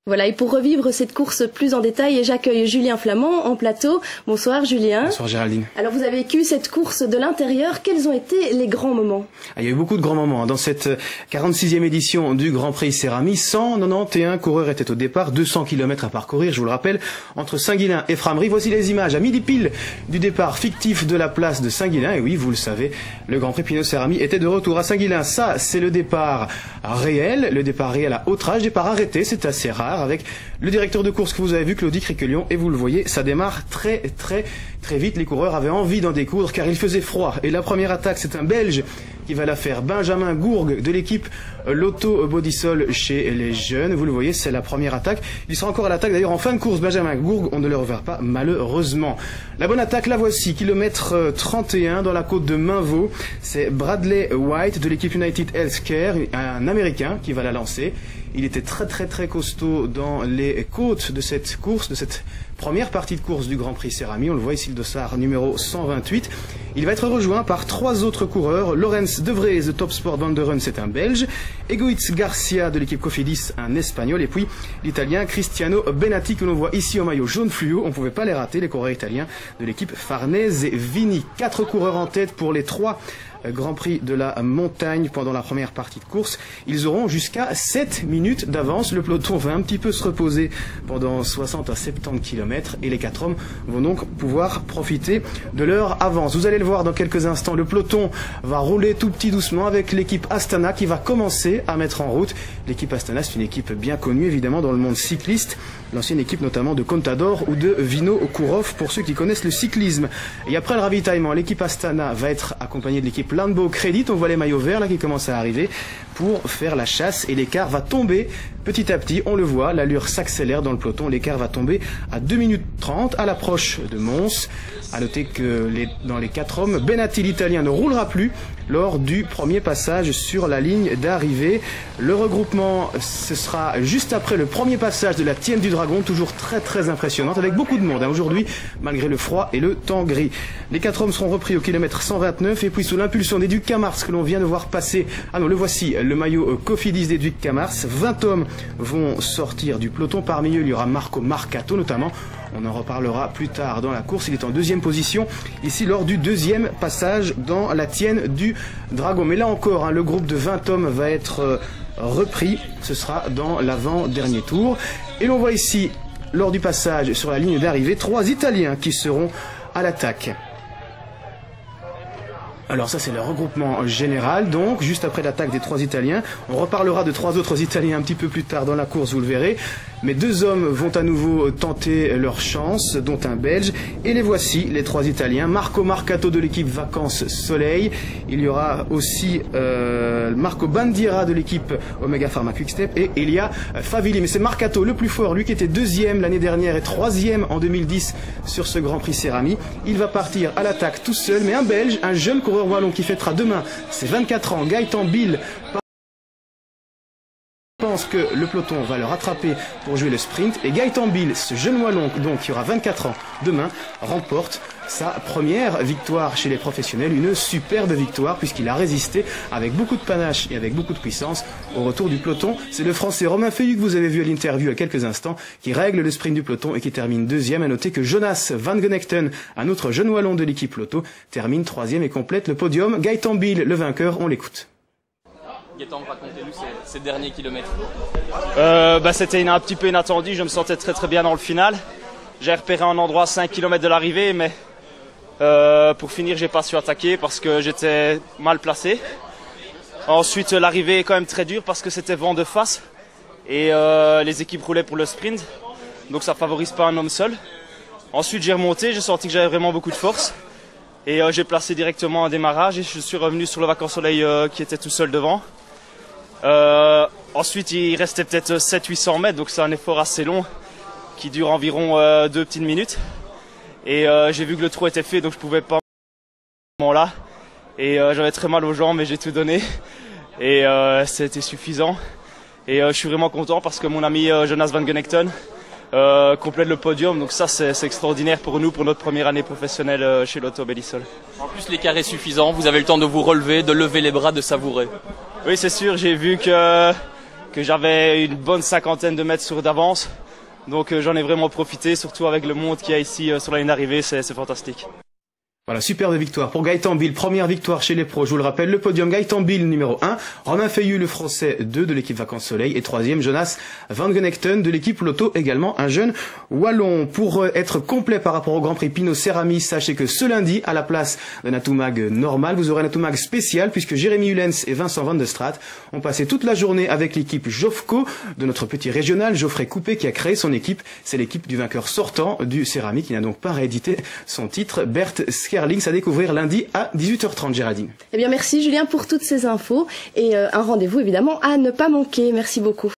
Voilà, et pour revivre cette course plus en détail, j'accueille Julien Flamand en plateau. Bonsoir Julien. Bonsoir Géraldine. Alors vous avez vécu cette course de l'intérieur, quels ont été les grands moments? Il y a eu beaucoup de grands moments dans cette 46e édition du Grand Prix Cérami. 191 coureurs étaient au départ, 200 km à parcourir, je vous le rappelle, entre Saint-Guilain et Frameries. Voici les images à midi pile du départ fictif de la place de Saint-Guilain. Et oui, vous le savez, le Grand Prix Pinot Cérami était de retour à Saint-Guilain. Ça, c'est le départ réel à Hautrage, départ arrêté, c'est assez rare, avec le directeur de course que vous avez vu, Claudie Criquelion, et vous le voyez, ça démarre très vite. Les coureurs avaient envie d'en découdre car il faisait froid. Et la première attaque, c'est un Belge qui va la faire, Benjamin Gourgue de l'équipe Lotto Bodysol chez les jeunes. Vous le voyez, c'est la première attaque. Il sera encore à l'attaque d'ailleurs en fin de course. Benjamin Gourgue, on ne le reverra pas malheureusement. La bonne attaque, la voici, kilomètre 31 dans la côte de Mainvaux. C'est Bradley White de l'équipe United Healthcare, un Américain qui va la lancer. Il était très costaud dans les côtes de cette course, de cette première partie de course du Grand Prix Cérami. On le voit ici, le dossard numéro 128. Il va être rejoint par 3 autres coureurs. Lorenz De Vries de Top Sport Vanderen, c'est un Belge. Egoitz Garcia de l'équipe Cofidis, un Espagnol. Et puis l'Italien Cristiano Benatti que l'on voit ici au maillot jaune fluo. On ne pouvait pas les rater, les coureurs italiens de l'équipe Farnese et Vini. 4 coureurs en tête pour les 3 Grand Prix de la montagne pendant la première partie de course. Ils auront jusqu'à 7 minutes d'avance. Le peloton va un petit peu se reposer pendant 60 à 70 km et les 4 hommes vont donc pouvoir profiter de leur avance. Vous allez le voir dans quelques instants, le peloton va rouler tout petit doucement avec l'équipe Astana qui va commencer à mettre en route. L'équipe Astana, c'est une équipe bien connue évidemment dans le monde cycliste, l'ancienne équipe notamment de Contador ou de Vino Kourov pour ceux qui connaissent le cyclisme. Et après le ravitaillement, l'équipe Astana va être accompagnée de l'équipe Landbo Credit. On voit les maillots verts là qui commencent à arriver pour faire la chasse et l'écart va tomber petit à petit. On le voit, l'allure s'accélère dans le peloton. L'écart va tomber à 2 minutes 30 à l'approche de Mons. À noter que dans les 4 hommes, Benatti l'Italien ne roulera plus lors du premier passage sur la ligne d'arrivée. Le regroupement, ce sera juste après le premier passage de la Tienne du Dragon, toujours très impressionnante, avec beaucoup de monde aujourd'hui, malgré le froid et le temps gris. Les 4 hommes seront repris au kilomètre 129, et puis sous l'impulsion d'Educ Camars, que l'on vient de voir passer, ah non, le voici, le maillot Cofidis d'Educ Camars, 20 hommes vont sortir du peloton. Parmi eux, il y aura Marco Marcato notamment. On en reparlera plus tard dans la course. Il est en 2e position ici lors du 2e passage dans la Tienne du Dragon. Mais là encore, le groupe de 20 hommes va être repris. Ce sera dans l'avant-dernier tour. Et l'on voit ici, lors du passage sur la ligne d'arrivée, 3 Italiens qui seront à l'attaque. Alors ça c'est le regroupement général, donc juste après l'attaque des 3 Italiens. On reparlera de 3 autres Italiens un petit peu plus tard dans la course, vous le verrez. Mais 2 hommes vont à nouveau tenter leur chance, dont un Belge. Et les voici, les 3 Italiens. Marco Marcato de l'équipe Vacances Soleil. Il y aura aussi Marco Bandiera de l'équipe Omega Pharma Quickstep et Elia Favilli. Mais c'est Marcato le plus fort, lui qui était 2e l'année dernière et 3e en 2010 sur ce Grand Prix Cérami. Il va partir à l'attaque tout seul, mais un Belge, un jeune coureur wallon qui fêtera demain ses 24 ans, Gaëtan Bill, pense que le peloton va le rattraper pour jouer le sprint. Et Gaëtan Bill, ce jeune wallon donc qui aura 24 ans demain, remporte sa première victoire chez les professionnels. Une superbe victoire puisqu'il a résisté avec beaucoup de panache et avec beaucoup de puissance au retour du peloton. C'est le Français Romain Feuillu que vous avez vu à l'interview il y a quelques instants qui règle le sprint du peloton et qui termine 2e. À noter que Jonas Van Genechten, un autre jeune wallon de l'équipe Lotto, termine 3e et complète le podium. Gaëtan Bill, le vainqueur, on l'écoute. Gaëtan, racontez-nous ces derniers kilomètres. C'était un petit peu inattendu, je me sentais très bien dans le final. J'ai repéré un endroit à 5 km de l'arrivée, mais pour finir, j'ai pas su attaquer parce que j'étais mal placé. Ensuite, l'arrivée est quand même très dure parce que c'était vent de face et les équipes roulaient pour le sprint, donc ça favorise pas un homme seul. Ensuite, j'ai remonté, j'ai senti que j'avais vraiment beaucoup de force et j'ai placé directement un démarrage et je suis revenu sur le Vacances Soleil qui était tout seul devant. Ensuite, il restait peut-être 700-800 mètres, donc c'est un effort assez long qui dure environ 2 petites minutes. Et j'ai vu que le trou était fait, donc je pouvais pas là. Et j'avais très mal aux jambes, mais j'ai tout donné. Et c'était suffisant. Et je suis vraiment content parce que mon ami Jonas Van Genechten complète le podium. Donc ça, c'est extraordinaire pour nous, pour notre première année professionnelle chez Lotto Bodysol. En plus, l'écart est suffisant. Vous avez le temps de vous relever, de lever les bras, de savourer. Oui, c'est sûr. J'ai vu que que j'avais une bonne 50aine de mètres d'avance. Donc j'en ai vraiment profité, surtout avec le monde qu'il y a ici sur la ligne d'arrivée, c'est fantastique. Voilà, superbe victoire pour Gaëtan Bill, première victoire chez les pros, je vous le rappelle, le podium Gaëtan Bill numéro 1, Romain Feillu le français 2 de l'équipe Vacances Soleil et 3e Jonas Van Genekten de l'équipe Lotto, également un jeune wallon. Pour être complet par rapport au Grand Prix Pinot Céramis, sachez que ce lundi, à la place d'un Atomag normal, vous aurez un Atomag spécial puisque Jérémy Hulens et Vincent Van de Straat ont passé toute la journée avec l'équipe Jofco de notre petit régional, Geoffrey Coupé qui a créé son équipe, c'est l'équipe du vainqueur sortant du Cérami qui n'a donc pas réédité son titre, Bert Skerlings, à découvrir lundi à 18h30, Géraldine. Eh bien, merci Julien pour toutes ces infos et un rendez-vous évidemment à ne pas manquer. Merci beaucoup.